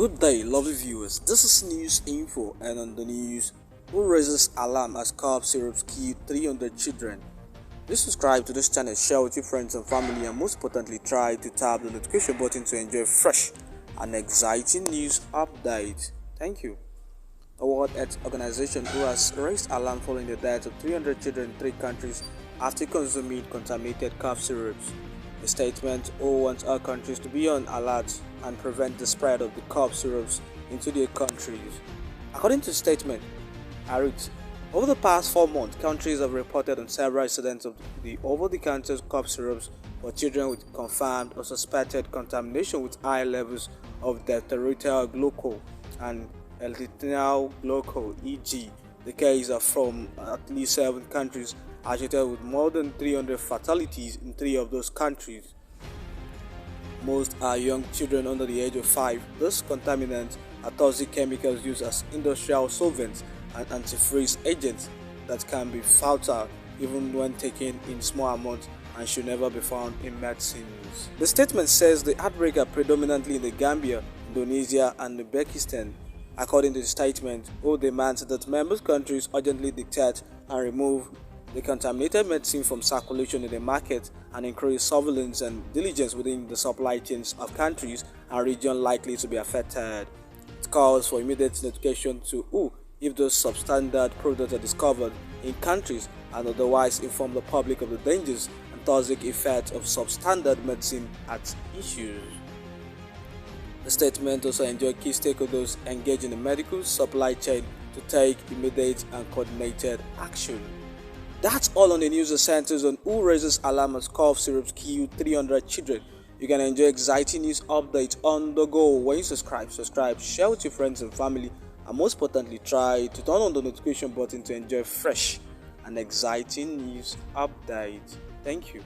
Good day, lovely viewers. This is Newsinfo, and on the news, who raises alarm as cough syrups kill 300 children? Please subscribe to this channel, share with your friends and family, and most importantly, try to tap the notification button to enjoy fresh and exciting news updates. Thank you. A World Health Organization who has raised alarm following the death of 300 children in 3 countries after consuming contaminated cough syrups. The statement wants all countries to be on alert and prevent the spread of the cough syrups into their countries. According to the statement, I read, over the past 4 months, countries have reported on several incidents of the over-the-counter cough syrups for children with confirmed or suspected contamination with high levels of deuterityl glycol and ethyl glycol, e.g. The cases are from at least 7 countries, associated with more than 300 fatalities in 3 of those countries. Most are young children under the age of 5. These contaminants are toxic chemicals used as industrial solvents and antifreeze agents that can be fatal even when taken in small amounts and should never be found in medicines. The statement says the outbreak are predominantly in the Gambia, Indonesia, and Uzbekistan. According to the statement, WHO demands that member countries urgently dictate and remove the contaminated medicine from circulation in the market and increase surveillance and diligence within the supply chains of countries and regions likely to be affected. It calls for immediate notification to WHO if those substandard products are discovered in countries and otherwise inform the public of the dangers and toxic effects of substandard medicine at issue. The statement also enjoined key stakeholders engaged in the medical supply chain to take immediate and coordinated action. That's all on the news that centers on who raises alarm as cough syrups kill 300 children. You can enjoy exciting news updates on the go when you subscribe, share with your friends and family, and most importantly, try to turn on the notification button to enjoy fresh and exciting news updates. Thank you.